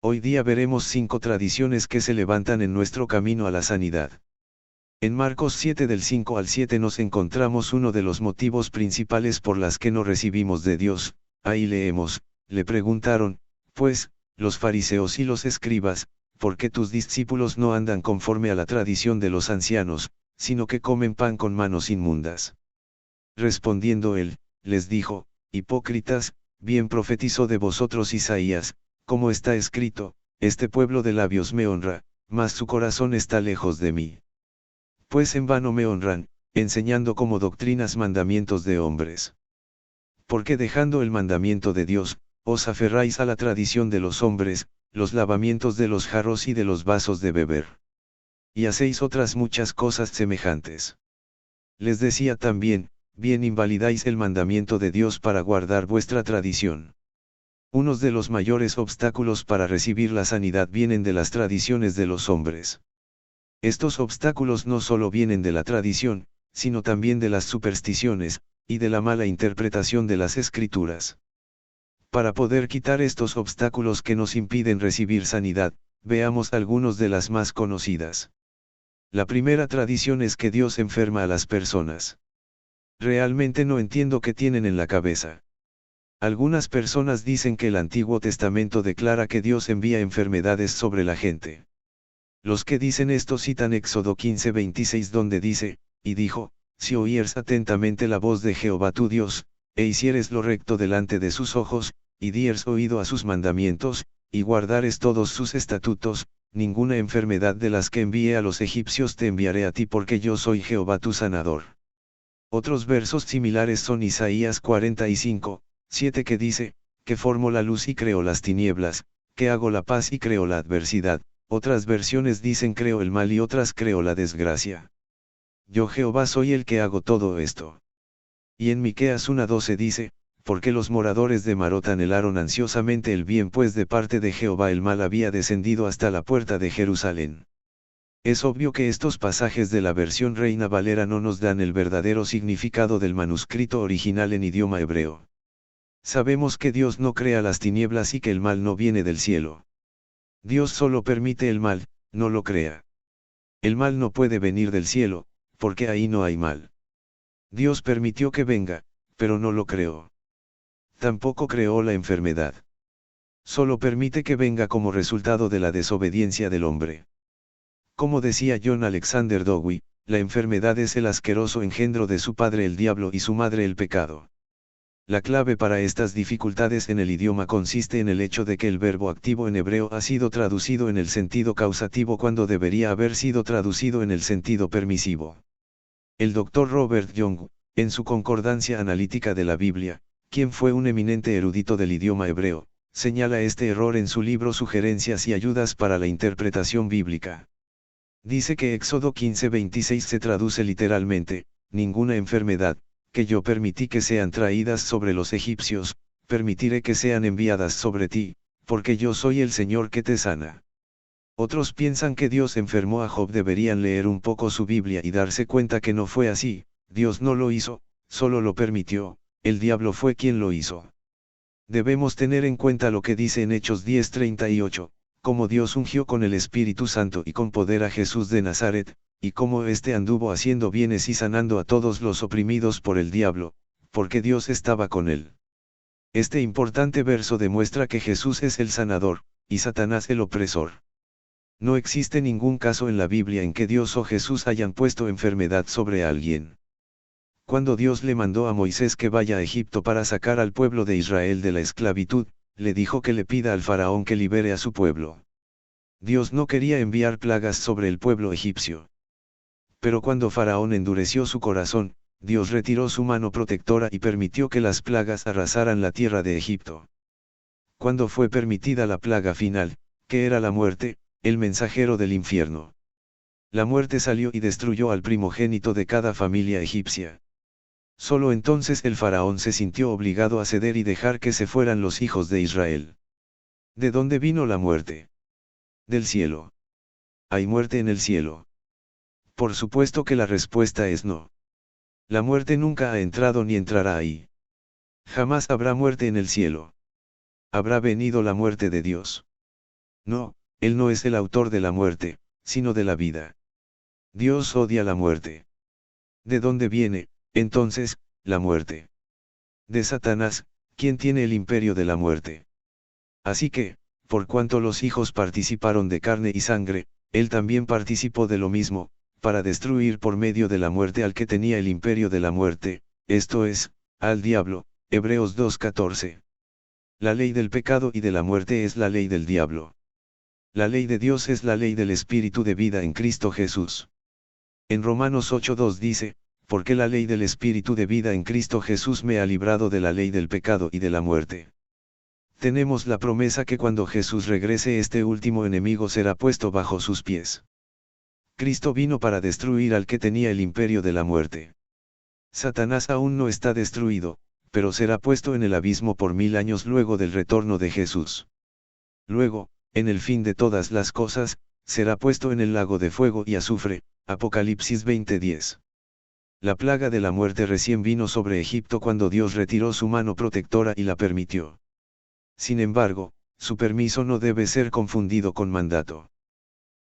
Hoy día veremos 5 tradiciones que se levantan en nuestro camino a la sanidad. En Marcos 7 del 5 al 7 nos encontramos uno de los motivos principales por las que no recibimos de Dios. Ahí leemos, le preguntaron, pues, los fariseos y los escribas, ¿por qué tus discípulos no andan conforme a la tradición de los ancianos, sino que comen pan con manos inmundas? Respondiendo él, les dijo, hipócritas, bien profetizó de vosotros Isaías, como está escrito, este pueblo de labios me honra, mas su corazón está lejos de mí. Pues en vano me honran, enseñando como doctrinas mandamientos de hombres. Porque dejando el mandamiento de Dios, os aferráis a la tradición de los hombres, los lavamientos de los jarros y de los vasos de beber. Y hacéis otras muchas cosas semejantes. Les decía también, bien invalidáis el mandamiento de Dios para guardar vuestra tradición. Unos de los mayores obstáculos para recibir la sanidad vienen de las tradiciones de los hombres. Estos obstáculos no solo vienen de la tradición, sino también de las supersticiones, y de la mala interpretación de las escrituras. Para poder quitar estos obstáculos que nos impiden recibir sanidad, veamos algunos de las más conocidas. La primera tradición es que Dios enferma a las personas. Realmente no entiendo qué tienen en la cabeza. Algunas personas dicen que el Antiguo Testamento declara que Dios envía enfermedades sobre la gente. Los que dicen esto citan Éxodo 15:26 donde dice, y dijo, si oyeres atentamente la voz de Jehová tu Dios, e hicieres lo recto delante de sus ojos, y dieres oído a sus mandamientos, y guardares todos sus estatutos, ninguna enfermedad de las que envié a los egipcios te enviaré a ti porque yo soy Jehová tu sanador. Otros versos similares son Isaías 45:7 que dice, que formo la luz y creo las tinieblas, que hago la paz y creo la adversidad. Otras versiones dicen creo el mal y otras creo la desgracia. Yo Jehová soy el que hago todo esto. Y en Miqueas 1:12 dice, porque los moradores de Marot anhelaron ansiosamente el bien pues de parte de Jehová el mal había descendido hasta la puerta de Jerusalén. Es obvio que estos pasajes de la versión Reina Valera no nos dan el verdadero significado del manuscrito original en idioma hebreo. Sabemos que Dios no crea las tinieblas y que el mal no viene del cielo. Dios solo permite el mal, no lo crea. El mal no puede venir del cielo, porque ahí no hay mal. Dios permitió que venga, pero no lo creó. Tampoco creó la enfermedad. Solo permite que venga como resultado de la desobediencia del hombre. Como decía John Alexander Dowie, la enfermedad es el asqueroso engendro de su padre el diablo y su madre el pecado. La clave para estas dificultades en el idioma consiste en el hecho de que el verbo activo en hebreo ha sido traducido en el sentido causativo cuando debería haber sido traducido en el sentido permisivo. El Dr. Robert Young, en su Concordancia Analítica de la Biblia, quien fue un eminente erudito del idioma hebreo, señala este error en su libro Sugerencias y Ayudas para la Interpretación Bíblica. Dice que Éxodo 15:26 se traduce literalmente, ninguna enfermedad, que yo permití que sean traídas sobre los egipcios, permitiré que sean enviadas sobre ti, porque yo soy el Señor que te sana. Otros piensan que Dios enfermó a Job. Deberían leer un poco su Biblia y darse cuenta que no fue así, Dios no lo hizo, solo lo permitió, el diablo fue quien lo hizo. Debemos tener en cuenta lo que dice en Hechos 10:38, como Dios ungió con el Espíritu Santo y con poder a Jesús de Nazaret, y cómo éste anduvo haciendo bienes y sanando a todos los oprimidos por el diablo, porque Dios estaba con él. Este importante verso demuestra que Jesús es el sanador, y Satanás el opresor. No existe ningún caso en la Biblia en que Dios o Jesús hayan puesto enfermedad sobre alguien. Cuando Dios le mandó a Moisés que vaya a Egipto para sacar al pueblo de Israel de la esclavitud, le dijo que le pida al faraón que libere a su pueblo. Dios no quería enviar plagas sobre el pueblo egipcio. Pero cuando Faraón endureció su corazón, Dios retiró su mano protectora y permitió que las plagas arrasaran la tierra de Egipto. Cuando fue permitida la plaga final, que era la muerte, el mensajero del infierno. La muerte salió y destruyó al primogénito de cada familia egipcia. Solo entonces el faraón se sintió obligado a ceder y dejar que se fueran los hijos de Israel. ¿De dónde vino la muerte? Del cielo. ¿Hay muerte en el cielo? Por supuesto que la respuesta es no. La muerte nunca ha entrado ni entrará ahí. Jamás habrá muerte en el cielo. Habrá venido la muerte de Dios. No, Él no es el autor de la muerte, sino de la vida. Dios odia la muerte. ¿De dónde viene, entonces, la muerte? De Satanás, quien tiene el imperio de la muerte. Así que, por cuanto los hijos participaron de carne y sangre, Él también participó de lo mismo, para destruir por medio de la muerte al que tenía el imperio de la muerte, esto es, al diablo. Hebreos 2:14. La ley del pecado y de la muerte es la ley del diablo. La ley de Dios es la ley del Espíritu de vida en Cristo Jesús. En Romanos 8:2 dice, porque la ley del Espíritu de vida en Cristo Jesús me ha librado de la ley del pecado y de la muerte. Tenemos la promesa que cuando Jesús regrese este último enemigo será puesto bajo sus pies. Cristo vino para destruir al que tenía el imperio de la muerte. Satanás aún no está destruido, pero será puesto en el abismo por 1000 años luego del retorno de Jesús. Luego, en el fin de todas las cosas, será puesto en el lago de fuego y azufre, Apocalipsis 20:10. La plaga de la muerte recién vino sobre Egipto cuando Dios retiró su mano protectora y la permitió. Sin embargo, su permiso no debe ser confundido con mandato.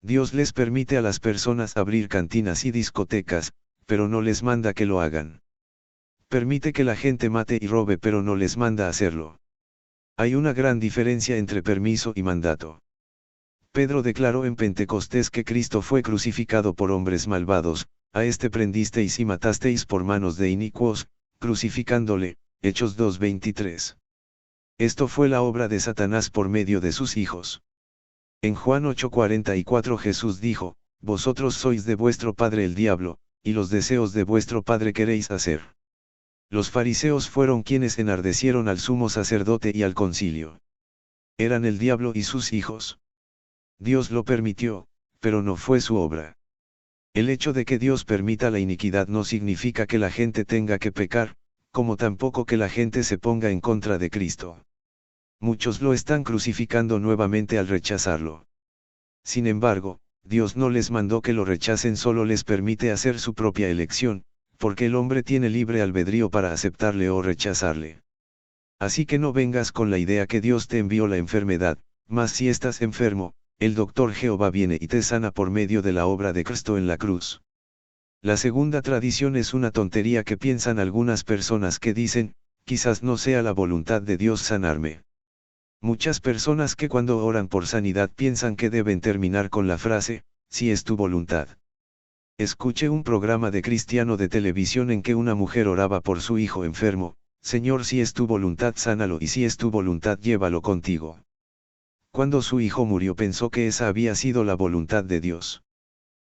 Dios les permite a las personas abrir cantinas y discotecas, pero no les manda que lo hagan. Permite que la gente mate y robe pero no les manda hacerlo. Hay una gran diferencia entre permiso y mandato. Pedro declaró en Pentecostés que Cristo fue crucificado por hombres malvados, a este prendisteis y matasteis por manos de inicuos, crucificándole, Hechos 2:23. Esto fue la obra de Satanás por medio de sus hijos. En Juan 8:44 Jesús dijo, vosotros sois de vuestro padre el diablo, y los deseos de vuestro padre queréis hacer. Los fariseos fueron quienes enardecieron al sumo sacerdote y al concilio. Eran el diablo y sus hijos. Dios lo permitió, pero no fue su obra. El hecho de que Dios permita la iniquidad no significa que la gente tenga que pecar, como tampoco que la gente se ponga en contra de Cristo. Muchos lo están crucificando nuevamente al rechazarlo. Sin embargo, Dios no les mandó que lo rechacen, solo les permite hacer su propia elección, porque el hombre tiene libre albedrío para aceptarle o rechazarle. Así que no vengas con la idea que Dios te envió la enfermedad, mas si estás enfermo, el doctor Jehová viene y te sana por medio de la obra de Cristo en la cruz. La segunda tradición es una tontería que piensan algunas personas que dicen, quizás no sea la voluntad de Dios sanarme. Muchas personas que cuando oran por sanidad piensan que deben terminar con la frase, si es tu voluntad. Escuché un programa de cristiano de televisión en que una mujer oraba por su hijo enfermo, Señor, si es tu voluntad sánalo y si es tu voluntad llévalo contigo. Cuando su hijo murió pensó que esa había sido la voluntad de Dios.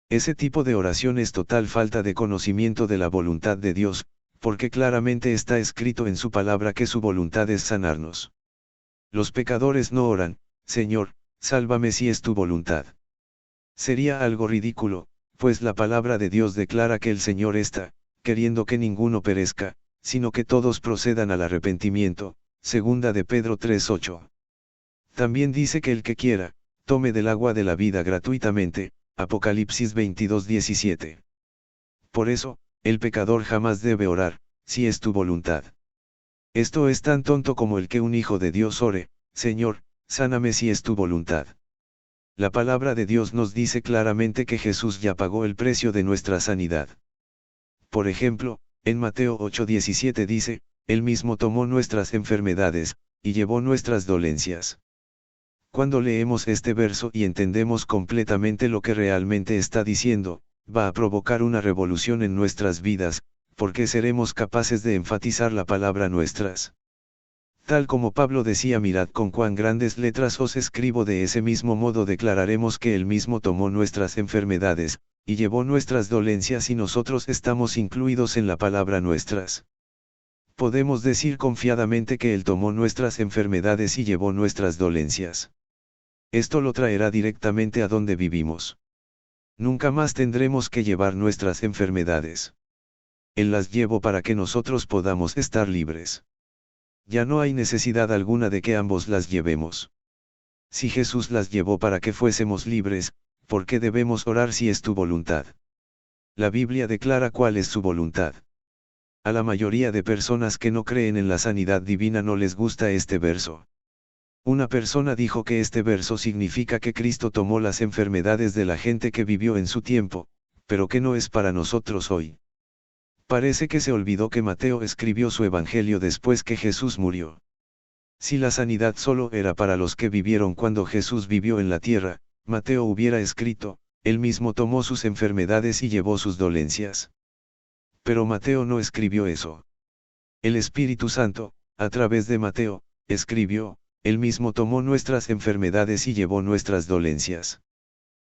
Ese tipo de oración es total falta de conocimiento de la voluntad de Dios, porque claramente está escrito en su palabra que su voluntad es sanarnos. Los pecadores no oran, Señor, sálvame si es tu voluntad. Sería algo ridículo, pues la palabra de Dios declara que el Señor está, queriendo que ninguno perezca, sino que todos procedan al arrepentimiento, segunda de Pedro 3:8. También dice que el que quiera, tome del agua de la vida gratuitamente, Apocalipsis 22:17. Por eso, el pecador jamás debe orar, si es tu voluntad. Esto es tan tonto como el que un hijo de Dios ore, Señor, sáname si es tu voluntad. La palabra de Dios nos dice claramente que Jesús ya pagó el precio de nuestra sanidad. Por ejemplo, en Mateo 8:17 dice, Él mismo tomó nuestras enfermedades, y llevó nuestras dolencias. Cuando leemos este verso y entendemos completamente lo que realmente está diciendo, va a provocar una revolución en nuestras vidas, porque seremos capaces de enfatizar la palabra nuestras. Tal como Pablo decía, mirad con cuán grandes letras os escribo, de ese mismo modo declararemos que Él mismo tomó nuestras enfermedades, y llevó nuestras dolencias, y nosotros estamos incluidos en la palabra nuestras. Podemos decir confiadamente que Él tomó nuestras enfermedades y llevó nuestras dolencias. Esto lo traerá directamente a donde vivimos. Nunca más tendremos que llevar nuestras enfermedades. Él las llevó para que nosotros podamos estar libres. Ya no hay necesidad alguna de que ambos las llevemos. Si Jesús las llevó para que fuésemos libres, ¿por qué debemos orar si es tu voluntad? La Biblia declara cuál es su voluntad. A la mayoría de personas que no creen en la sanidad divina no les gusta este verso. Una persona dijo que este verso significa que Cristo tomó las enfermedades de la gente que vivió en su tiempo, pero que no es para nosotros hoy. Parece que se olvidó que Mateo escribió su evangelio después que Jesús murió. Si la sanidad solo era para los que vivieron cuando Jesús vivió en la tierra, Mateo hubiera escrito, él mismo tomó sus enfermedades y llevó sus dolencias. Pero Mateo no escribió eso. El Espíritu Santo, a través de Mateo, escribió, él mismo tomó nuestras enfermedades y llevó nuestras dolencias.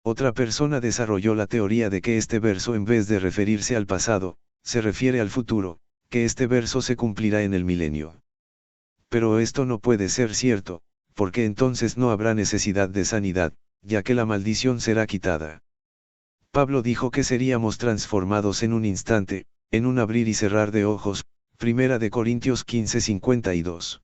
Otra persona desarrolló la teoría de que este verso, en vez de referirse al pasado, se refiere al futuro, que este verso se cumplirá en el milenio. Pero esto no puede ser cierto, porque entonces no habrá necesidad de sanidad, ya que la maldición será quitada. Pablo dijo que seríamos transformados en un instante, en un abrir y cerrar de ojos, 1 Corintios 15:52.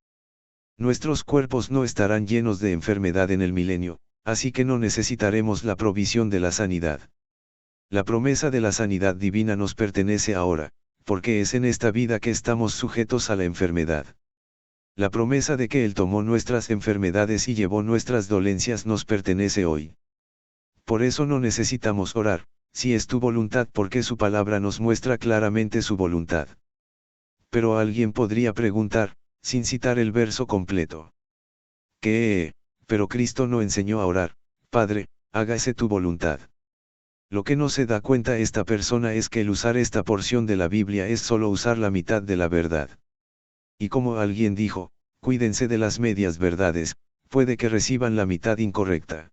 Nuestros cuerpos no estarán llenos de enfermedad en el milenio, así que no necesitaremos la provisión de la sanidad. La promesa de la sanidad divina nos pertenece ahora, porque es en esta vida que estamos sujetos a la enfermedad. La promesa de que Él tomó nuestras enfermedades y llevó nuestras dolencias nos pertenece hoy. Por eso no necesitamos orar, si es tu voluntad, porque su palabra nos muestra claramente su voluntad. Pero alguien podría preguntar, sin citar el verso completo. Pero Cristo no enseñó a orar, Padre, hágase tu voluntad. Lo que no se da cuenta esta persona es que el usar esta porción de la Biblia es solo usar la mitad de la verdad. Y como alguien dijo, cuídense de las medias verdades, puede que reciban la mitad incorrecta.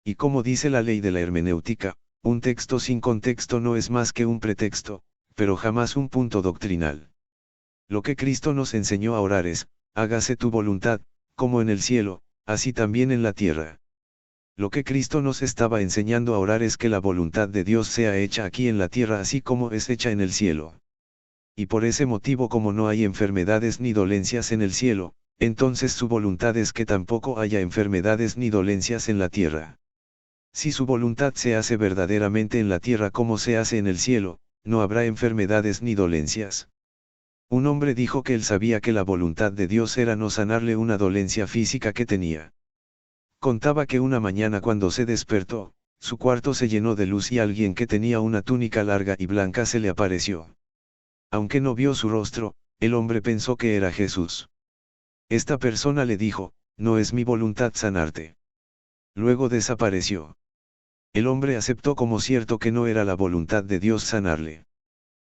Y como dice la ley de la hermenéutica, un texto sin contexto no es más que un pretexto, pero jamás un punto doctrinal. Lo que Cristo nos enseñó a orar es, hágase tu voluntad, como en el cielo, así también en la tierra. Lo que Cristo nos estaba enseñando a orar es que la voluntad de Dios sea hecha aquí en la tierra así como es hecha en el cielo. Y por ese motivo, como no hay enfermedades ni dolencias en el cielo, entonces su voluntad es que tampoco haya enfermedades ni dolencias en la tierra. Si su voluntad se hace verdaderamente en la tierra como se hace en el cielo, no habrá enfermedades ni dolencias. Un hombre dijo que él sabía que la voluntad de Dios era no sanarle una dolencia física que tenía. Contaba que una mañana cuando se despertó, su cuarto se llenó de luz y alguien que tenía una túnica larga y blanca se le apareció. Aunque no vio su rostro, el hombre pensó que era Jesús. Esta persona le dijo, no es mi voluntad sanarte. Luego desapareció. El hombre aceptó como cierto que no era la voluntad de Dios sanarle.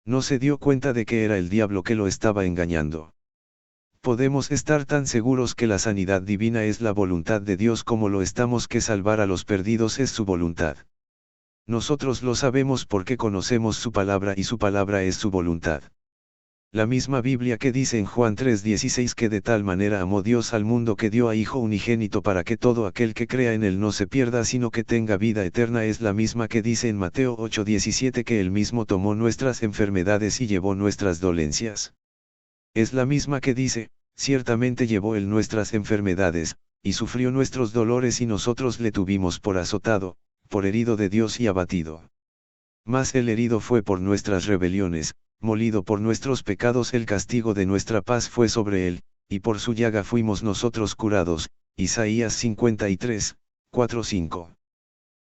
No se dio cuenta de que era el diablo que lo estaba engañando. Podemos estar tan seguros que la sanidad divina es la voluntad de Dios como lo estamos que salvar a los perdidos es su voluntad. Nosotros lo sabemos porque conocemos su palabra y su palabra es su voluntad. La misma Biblia que dice en Juan 3:16 que de tal manera amó Dios al mundo que dio a Hijo unigénito para que todo aquel que crea en él no se pierda sino que tenga vida eterna, es la misma que dice en Mateo 8:17 que él mismo tomó nuestras enfermedades y llevó nuestras dolencias. Es la misma que dice, ciertamente llevó él nuestras enfermedades, y sufrió nuestros dolores y nosotros le tuvimos por azotado, por herido de Dios y abatido. Mas el herido fue por nuestras rebeliones, molido por nuestros pecados, el castigo de nuestra paz fue sobre él, y por su llaga fuimos nosotros curados, Isaías 53, 4-5.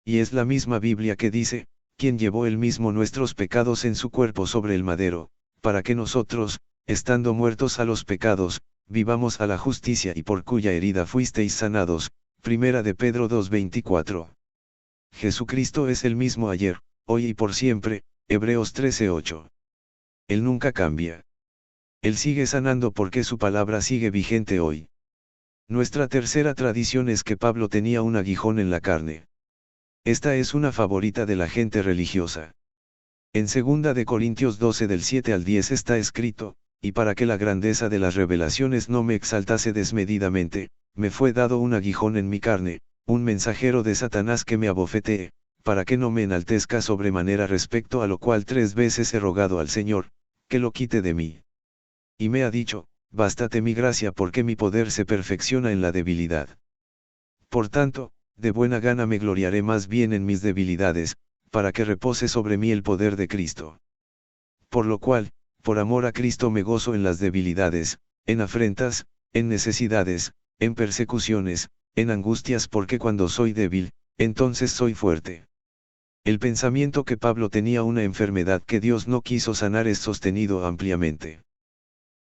Y es la misma Biblia que dice, quien llevó él mismo nuestros pecados en su cuerpo sobre el madero, para que nosotros, estando muertos a los pecados, vivamos a la justicia, y por cuya herida fuisteis sanados, 1 de Pedro 2:24. Jesucristo es el mismo ayer, hoy y por siempre, Hebreos 13:8. Él nunca cambia. Él sigue sanando porque su palabra sigue vigente hoy. Nuestra tercera tradición es que Pablo tenía un aguijón en la carne. Esta es una favorita de la gente religiosa. En 2 de Corintios 12 del 7 al 10 está escrito, y para que la grandeza de las revelaciones no me exaltase desmedidamente, me fue dado un aguijón en mi carne, un mensajero de Satanás que me abofetee, para que no me enaltezca sobremanera, respecto a lo cual 3 veces he rogado al Señor, que lo quite de mí. Y me ha dicho, bástate mi gracia porque mi poder se perfecciona en la debilidad. Por tanto, de buena gana me gloriaré más bien en mis debilidades, para que repose sobre mí el poder de Cristo. Por lo cual, por amor a Cristo me gozo en las debilidades, en afrentas, en necesidades, en persecuciones, en angustias porque cuando soy débil, entonces soy fuerte. El pensamiento que Pablo tenía una enfermedad que Dios no quiso sanar es sostenido ampliamente.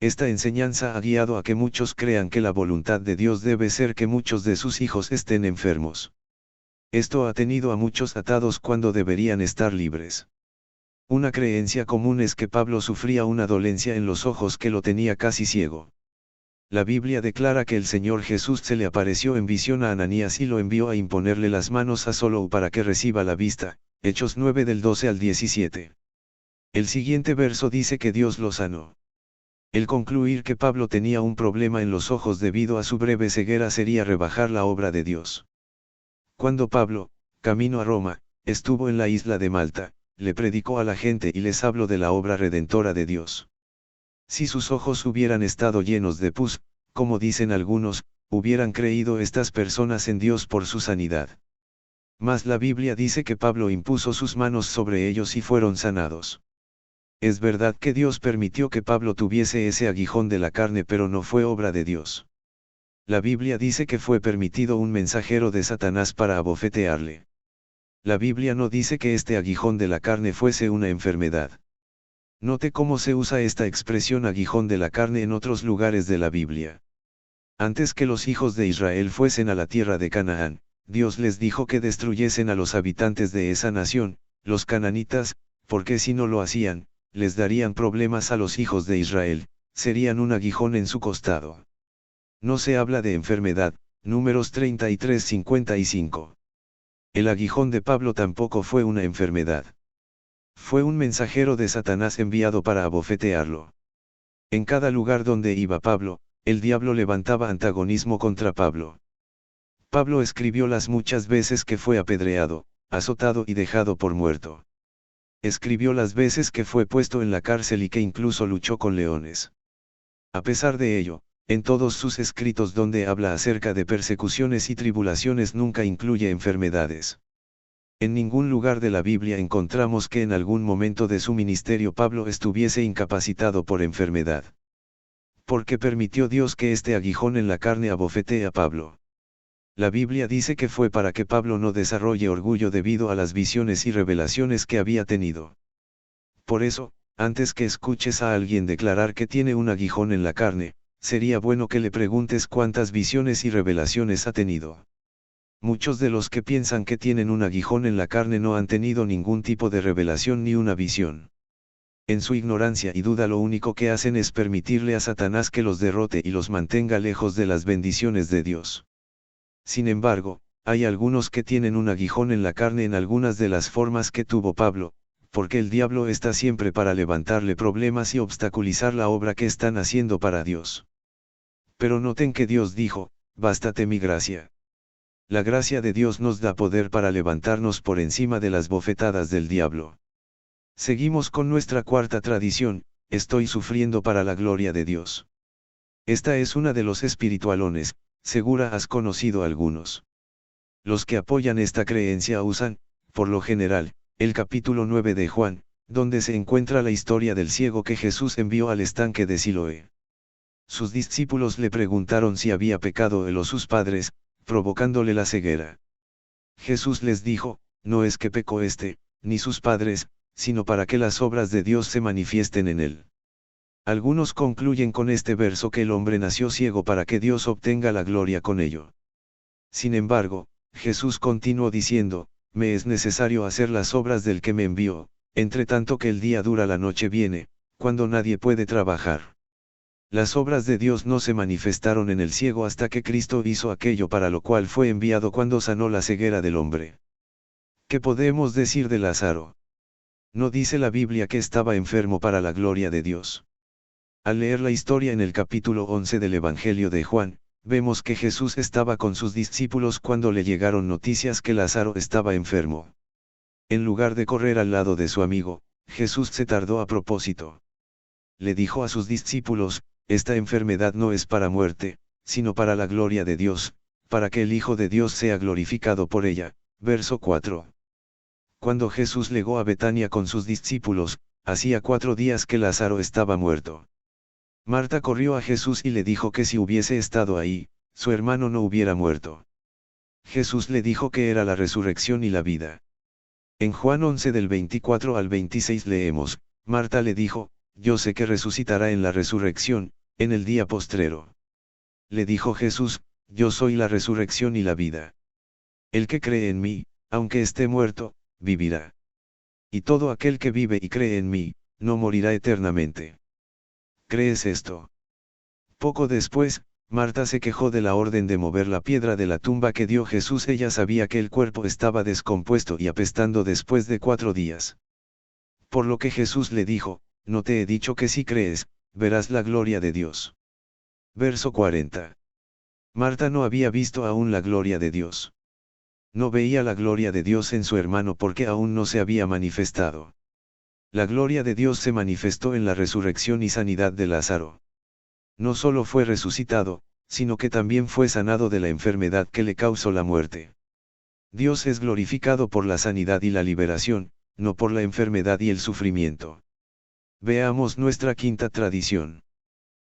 Esta enseñanza ha guiado a que muchos crean que la voluntad de Dios debe ser que muchos de sus hijos estén enfermos. Esto ha tenido a muchos atados cuando deberían estar libres. Una creencia común es que Pablo sufría una dolencia en los ojos que lo tenía casi ciego. La Biblia declara que el Señor Jesús se le apareció en visión a Ananías y lo envió a imponerle las manos a Saulo para que reciba la vista, Hechos 9 del 12 al 17. El siguiente verso dice que Dios lo sanó. El concluir que Pablo tenía un problema en los ojos debido a su breve ceguera sería rebajar la obra de Dios. Cuando Pablo, camino a Roma, estuvo en la isla de Malta, le predicó a la gente y les habló de la obra redentora de Dios. Si sus ojos hubieran estado llenos de pus, como dicen algunos, hubieran creído estas personas en Dios por su sanidad. Mas la Biblia dice que Pablo impuso sus manos sobre ellos y fueron sanados. Es verdad que Dios permitió que Pablo tuviese ese aguijón de la carne, pero no fue obra de Dios. La Biblia dice que fue permitido un mensajero de Satanás para abofetearle. La Biblia no dice que este aguijón de la carne fuese una enfermedad. Note cómo se usa esta expresión aguijón de la carne en otros lugares de la Biblia. Antes que los hijos de Israel fuesen a la tierra de Canaán, Dios les dijo que destruyesen a los habitantes de esa nación, los cananitas, porque si no lo hacían, les darían problemas a los hijos de Israel, serían un aguijón en su costado. No se habla de enfermedad, Números 33:55. El aguijón de Pablo tampoco fue una enfermedad. Fue un mensajero de Satanás enviado para abofetearlo. En cada lugar donde iba Pablo, el diablo levantaba antagonismo contra Pablo. Pablo escribió las muchas veces que fue apedreado, azotado y dejado por muerto. Escribió las veces que fue puesto en la cárcel y que incluso luchó con leones. A pesar de ello, en todos sus escritos donde habla acerca de persecuciones y tribulaciones nunca incluye enfermedades. En ningún lugar de la Biblia encontramos que en algún momento de su ministerio Pablo estuviese incapacitado por enfermedad. ¿Por qué permitió Dios que este aguijón en la carne abofetee a Pablo? La Biblia dice que fue para que Pablo no desarrolle orgullo debido a las visiones y revelaciones que había tenido. Por eso, antes que escuches a alguien declarar que tiene un aguijón en la carne, sería bueno que le preguntes cuántas visiones y revelaciones ha tenido. Muchos de los que piensan que tienen un aguijón en la carne no han tenido ningún tipo de revelación ni una visión. En su ignorancia y duda lo único que hacen es permitirle a Satanás que los derrote y los mantenga lejos de las bendiciones de Dios. Sin embargo, hay algunos que tienen un aguijón en la carne en algunas de las formas que tuvo Pablo, porque el diablo está siempre para levantarle problemas y obstaculizar la obra que están haciendo para Dios. Pero noten que Dios dijo, bástate mi gracia. La gracia de Dios nos da poder para levantarnos por encima de las bofetadas del diablo. Seguimos con nuestra cuarta tradición, estoy sufriendo para la gloria de Dios. Esta es una de los espiritualones, segura has conocido algunos. Los que apoyan esta creencia usan, por lo general, el capítulo 9 de Juan, donde se encuentra la historia del ciego que Jesús envió al estanque de Siloé. Sus discípulos le preguntaron si había pecado él o sus padres, provocándole la ceguera. Jesús les dijo, no es que pecó ni sus padres, sino para que las obras de Dios se manifiesten en él. Algunos concluyen con este verso que el hombre nació ciego para que Dios obtenga la gloria con ello. Sin embargo, Jesús continuó diciendo, me es necesario hacer las obras del que me envió, entre tanto que el día dura la noche viene, cuando nadie puede trabajar. Las obras de Dios no se manifestaron en el ciego hasta que Cristo hizo aquello para lo cual fue enviado cuando sanó la ceguera del hombre. ¿Qué podemos decir de Lázaro? No dice la Biblia que estaba enfermo para la gloria de Dios. Al leer la historia en el capítulo 11 del Evangelio de Juan, vemos que Jesús estaba con sus discípulos cuando le llegaron noticias que Lázaro estaba enfermo. En lugar de correr al lado de su amigo, Jesús se tardó a propósito. Le dijo a sus discípulos, esta enfermedad no es para muerte, sino para la gloria de Dios, para que el Hijo de Dios sea glorificado por ella. Verso 4. Cuando Jesús llegó a Betania con sus discípulos, hacía 4 días que Lázaro estaba muerto. Marta corrió a Jesús y le dijo que si hubiese estado ahí, su hermano no hubiera muerto. Jesús le dijo que era la resurrección y la vida. En Juan 11 del 24 al 26 leemos, Marta le dijo, yo sé que resucitará en la resurrección, en el día postrero. Le dijo Jesús, yo soy la resurrección y la vida. El que cree en mí, aunque esté muerto, vivirá. Y todo aquel que vive y cree en mí, no morirá eternamente. ¿Crees esto? Poco después, Marta se quejó de la orden de mover la piedra de la tumba que dio Jesús. Ella sabía que el cuerpo estaba descompuesto y apestando después de 4 días. Por lo que Jesús le dijo, no te he dicho que si crees, verás la gloria de Dios. Verso 40. Marta no había visto aún la gloria de Dios. No veía la gloria de Dios en su hermano porque aún no se había manifestado. La gloria de Dios se manifestó en la resurrección y sanidad de Lázaro. No solo fue resucitado, sino que también fue sanado de la enfermedad que le causó la muerte. Dios es glorificado por la sanidad y la liberación, no por la enfermedad y el sufrimiento. Veamos nuestra quinta tradición.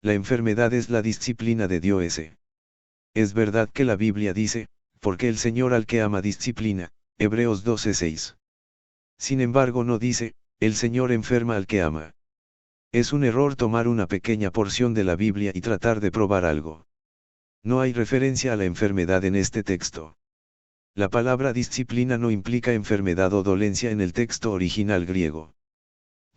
La enfermedad es la disciplina de Dios. Es verdad que la Biblia dice, porque el Señor al que ama disciplina, Hebreos 12:6. Sin embargo no dice, el Señor enferma al que ama. Es un error tomar una pequeña porción de la Biblia y tratar de probar algo. No hay referencia a la enfermedad en este texto. La palabra disciplina no implica enfermedad o dolencia en el texto original griego.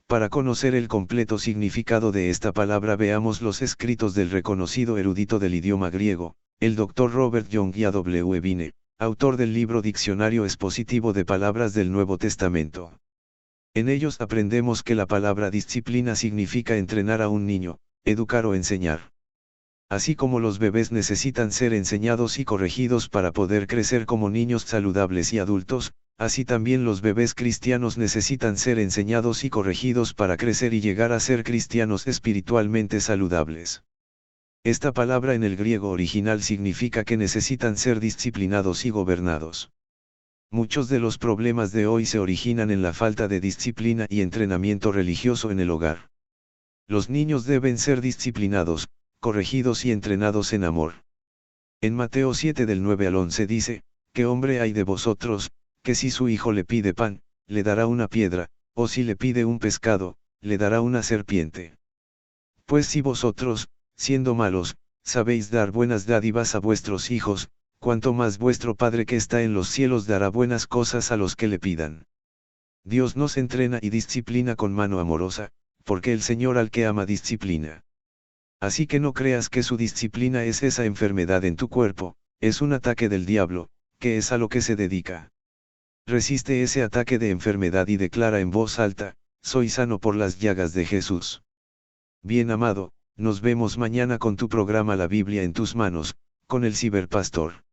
Para conocer el completo significado de esta palabra veamos los escritos del reconocido erudito del idioma griego, el Dr. Robert Young W. Vine, autor del libro Diccionario Expositivo de Palabras del Nuevo Testamento. En ellos aprendemos que la palabra disciplina significa entrenar a un niño, educar o enseñar. Así como los bebés necesitan ser enseñados y corregidos para poder crecer como niños saludables y adultos, así también los bebés cristianos necesitan ser enseñados y corregidos para crecer y llegar a ser cristianos espiritualmente saludables. Esta palabra en el griego original significa que necesitan ser disciplinados y gobernados. Muchos de los problemas de hoy se originan en la falta de disciplina y entrenamiento religioso en el hogar. Los niños deben ser disciplinados, corregidos y entrenados en amor. En Mateo 7 del 9 al 11 dice, ¿qué hombre hay de vosotros, que si su hijo le pide pan, le dará una piedra, o si le pide un pescado, le dará una serpiente? Pues si vosotros, siendo malos, sabéis dar buenas dádivas a vuestros hijos, cuanto más vuestro Padre que está en los cielos dará buenas cosas a los que le pidan. Dios nos entrena y disciplina con mano amorosa, porque el Señor al que ama disciplina. Así que no creas que su disciplina es esa enfermedad en tu cuerpo, es un ataque del diablo, que es a lo que se dedica. Resiste ese ataque de enfermedad y declara en voz alta, soy sano por las llagas de Jesús. Bien amado, nos vemos mañana con tu programa La Biblia en tus manos, con el Ciberpastor.